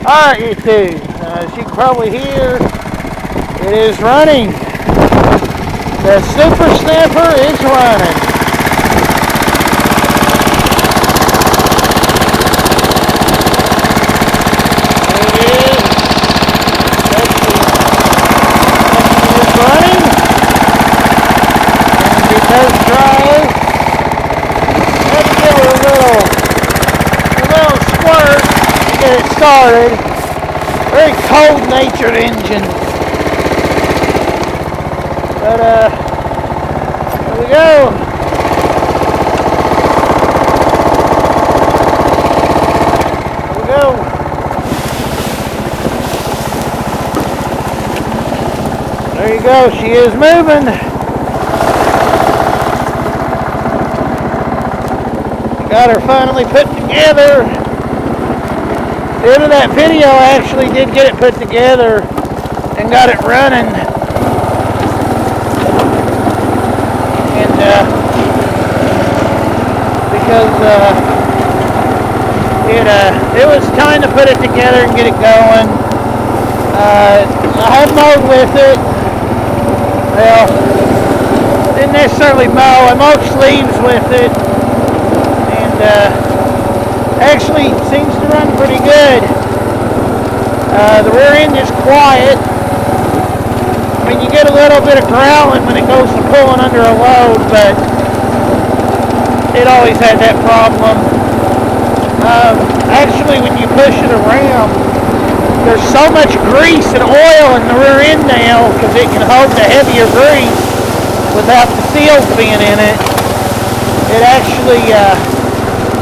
Alright, YouTube, as you can probably hear, it is running. The Super Snapper is running. Started. Very cold-natured engine. But there we go. There we go. There you go. She is moving. Got her finally put together. The end of that video, I actually did get it put together and got it running. And because it was time to put it together and get it going. I have mowed with it. Well, didn't necessarily mow. I mowed sleeves with it. And actually seems to run pretty good. The rear end is quiet. I mean, you get a little bit of growling when it goes to pulling under a load, but it always had that problem. Actually, when you push it around, there's so much grease and oil in the rear end now because it can hold the heavier grease without the seals being in it. It actually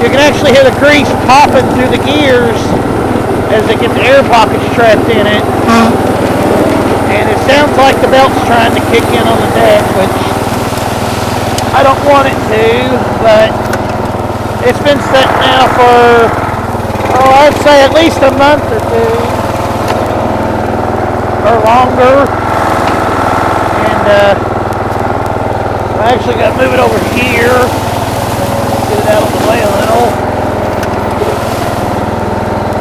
you can actually hear the grease popping through the gears as it gets air pockets trapped in it. And it sounds like the belt's trying to kick in on the deck, which I don't want it to, but it's been set now for, I'd say at least a month or two, or longer. And I actually got to move it over here. Get it out of the way a little.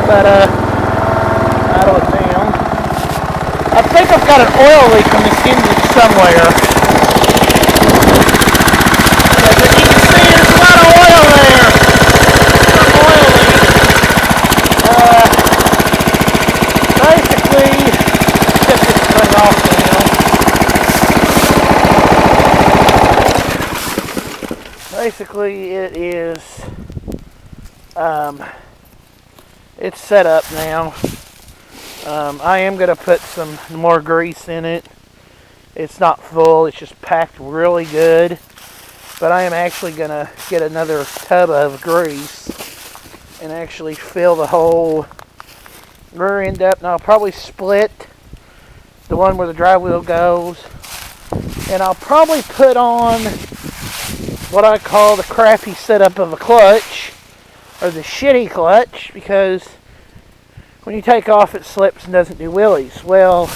But idle it down. I think I've got an oil leak on this engine somewhere. As you can see, there's a lot of oil there. Some oil leak. Basically, get this thing off now. Basically, it is, it's set up now. I am going to put some more grease in it. It's not full, it's just packed really good. But I am actually going to get another tub of grease and actually fill the whole rear end up. And I'll probably split the one where the drive wheel goes. And I'll probably put on what I call the crappy setup of a clutch, or the shitty clutch, because when you take off it slips and doesn't do wheelies. Well,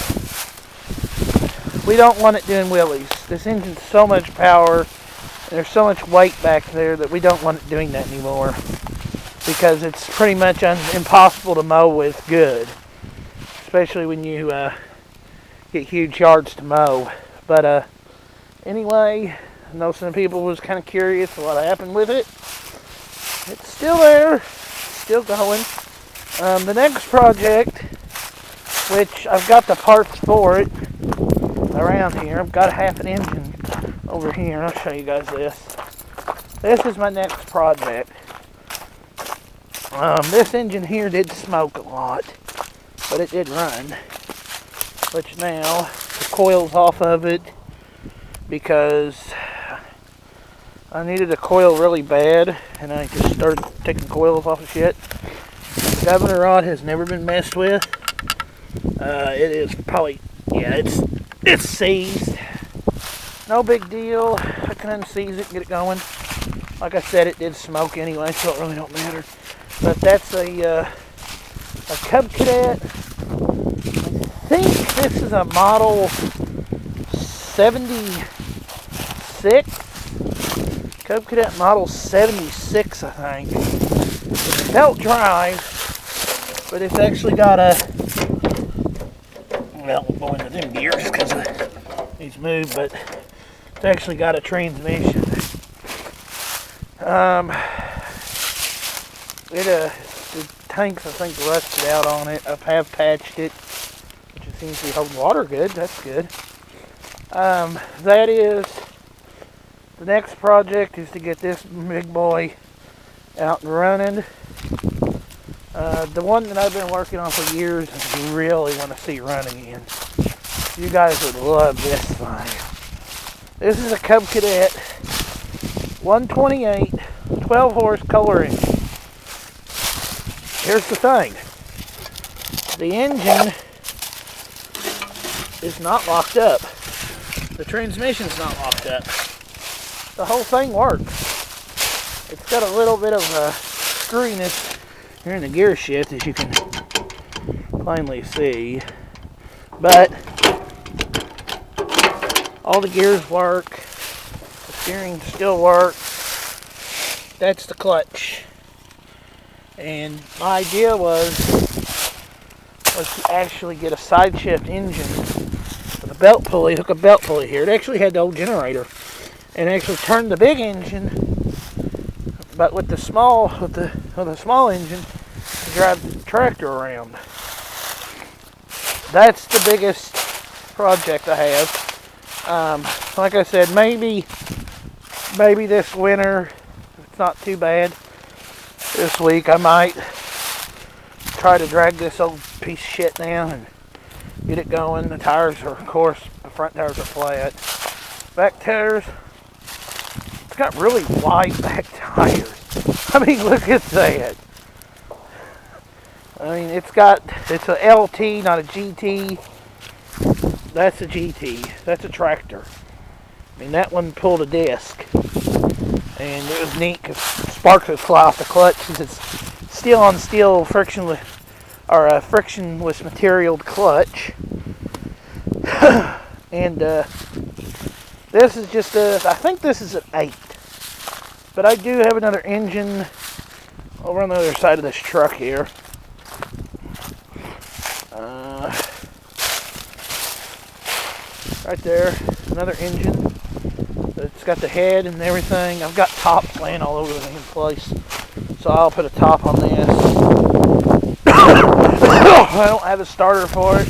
we don't want it doing wheelies. This engine's so much power and there's so much weight back there that we don't want it doing that anymore, because it's pretty much impossible to mow with good, especially when you get huge yards to mow. But anyway, I know some people was kind of curious what happened with it. It's still there, still going. The next project, which I've got the parts for it around here. I've got half an engine over here. I'll show you guys this. This is my next project. This engine here did smoke a lot, but it did run. Which now, the coil's off of it because I needed a coil really bad, and I just started taking coils off of shit. The governor rod has never been messed with. It is probably, yeah, it's seized. No big deal. I can unseize it and get it going. Like I said, it did smoke anyway, so it really don't matter. But that's a Cub Cadet. I think this is a model 76. Cub Cadet model 76, I think. It's belt drive. but it's actually got a, well, we'll go into them gears because he's moved, but it's actually got a transmission. The tanks, I think, rusted out on it. I have patched it, which it seems to be holding water good. That's good. That is, the next project is to get this big boy out and running. The one that I've been working on for years and really want to see run again. You guys would love this thing. This is a Cub Cadet 128 12 horse Kohler engine. Here's the thing. The engine is not locked up. The transmission's not locked up. The whole thing works. It's got a little bit of screwiness here in the gear shift, as you can plainly see. But all the gears work. The steering still works. That's the clutch. And my idea was to actually get a side shift engine with a belt pulley, hook a belt pulley here. It actually had the old generator, and actually turn the big engine, but with the small engine to drive the tractor around. That's the biggest project I have. Like I said, maybe this winter, if it's not too bad, this week I might try to drag this old piece of shit down and get it going. The tires are, of course, the front tires are flat. Back tires, it's got really wide back tires. I mean, look at that. I mean, it's a LT, not a GT. That's a GT. That's a tractor. I mean, that one pulled a disc. And it was neat because sparks would fly off the clutch since it's steel on steel frictionless, or a frictionless materialed clutch. And this is just I think this is an 8. But I do have another engine over on the other side of this truck here. Right there, another engine. It's got the head and everything. I've got tops laying all over the damn place, so I'll put a top on this. I don't have a starter for it.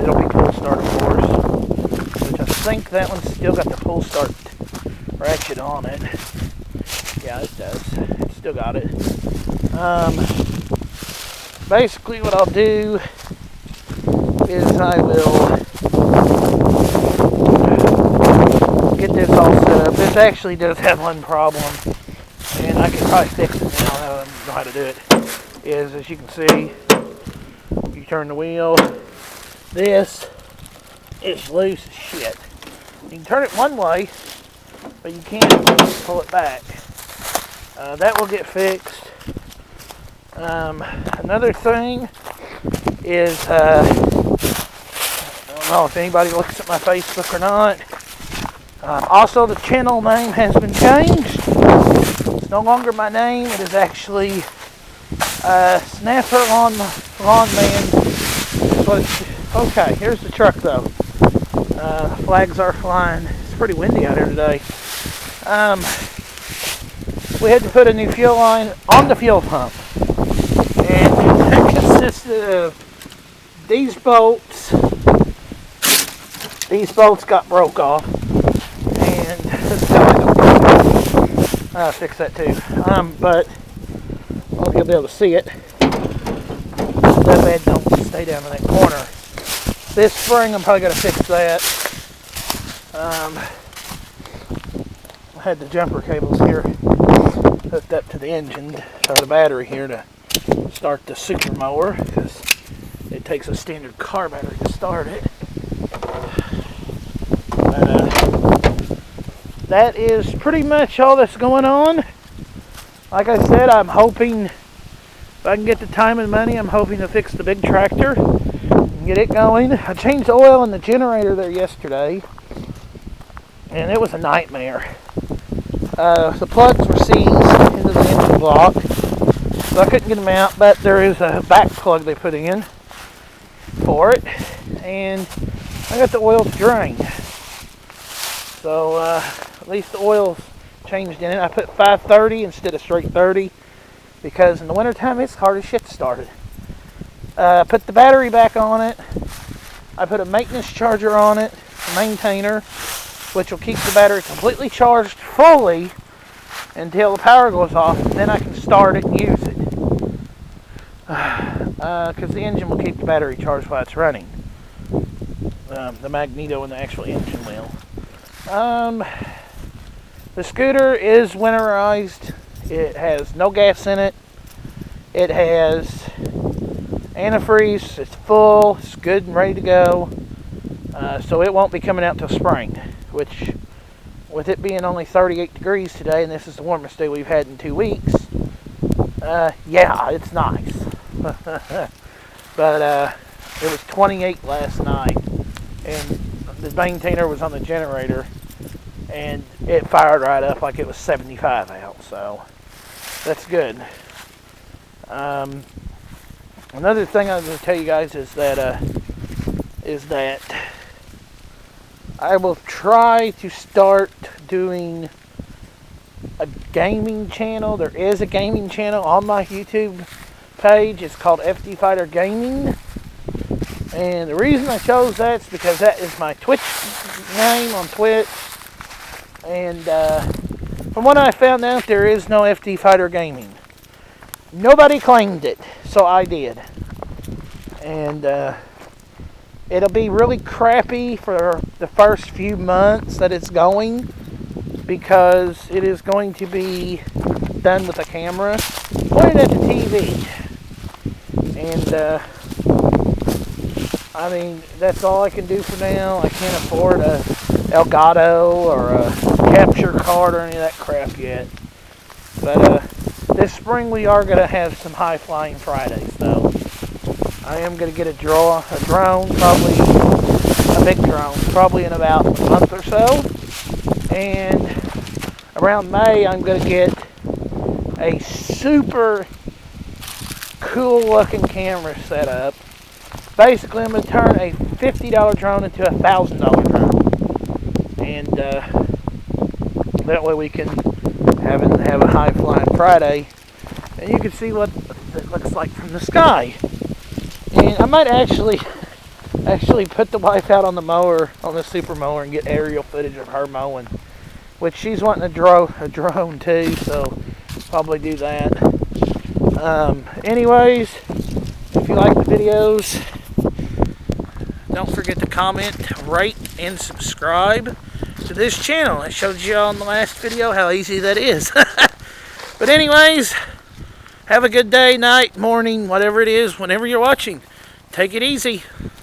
It'll be pull starter force, which I think that one's still got the pull start ratchet on it. Yeah, it does. It's still got it. Basically, what I'll do is I will get this all set up. This actually does have one problem, and I can probably fix it now. I don't know how to do it. Is, as you can see, you turn the wheel, this is loose as shit. You can turn it one way, but you can't pull it back. That will get fixed. Another thing is, I don't know if anybody looks at my Facebook or not. Also, the channel name has been changed. It's no longer my name. It is actually Snapper Lawn Man. Okay, here's the truck though. Flags are flying. It's pretty windy out here today. We had to put a new fuel line on the fuel pump. And it consisted of these bolts. These bolts got broke off. And this guy, I'll fix that too. But I hope you'll be able to see it. That bed don't stay down in that corner. This spring, I'm probably going to fix that. I had the jumper cables here hooked up to the engine, or the battery here, to start the super mower, because it takes a standard car battery to start it. But that is pretty much all that's going on. Like I said, I'm hoping, if I can get the time and money, I'm hoping to fix the big tractor and get it going. I changed the oil in the generator there yesterday, and it was a nightmare. The plugs were seized into the engine block, So I couldn't get them out, but there is a back plug they put in for it, and I got the oil to drain. So at least the oil's changed in it. I put 530 instead of straight 30 because in the wintertime it's hard as shit to start it. Put the battery back on it. I put a maintenance charger on it, a maintainer, which will keep the battery completely charged fully until the power goes off. Then I can start it and use it. Because the engine will keep the battery charged while it's running. The magneto and the actual engine will. The scooter is winterized. It has no gas in it. It has antifreeze. It's full. It's good and ready to go. So it won't be coming out till spring, which, with it being only 38 degrees today, and this is the warmest day we've had in 2 weeks, yeah, it's nice. But it was 28 last night, and the maintainer was on the generator, and it fired right up like it was 75 out, so that's good. Another thing I was going to tell you guys is that I will try to start doing a gaming channel. There is a gaming channel on my YouTube page. It's called FD Fighter Gaming. And the reason I chose that is because that is my Twitch name on Twitch. And from what I found out, there is no FD Fighter Gaming. Nobody claimed it, so I did. And it'll be really crappy for the first few months that it's going, because it is going to be done with a camera pointed at the TV. And I mean, that's all I can do for now. I can't afford a Elgato or a capture card or any of that crap yet. But this spring we are going to have some high flying Fridays, though. I am going to get a drone, probably a big drone, probably in about a month or so. And around May, I'm going to get a super cool looking camera set up. Basically, I'm going to turn a $50 drone into a $1,000 drone. And that way we can have a high flying Friday. And you can see what it looks like from the sky. And I might actually put the wife out on the mower, on the super mower, and get aerial footage of her mowing. Which she's wanting a drone too, so probably do that. Anyways, if you like the videos, don't forget to comment, rate, and subscribe to this channel. I showed you on the last video how easy that is. But anyways, have a good day, night, morning, whatever it is, whenever you're watching. Take it easy.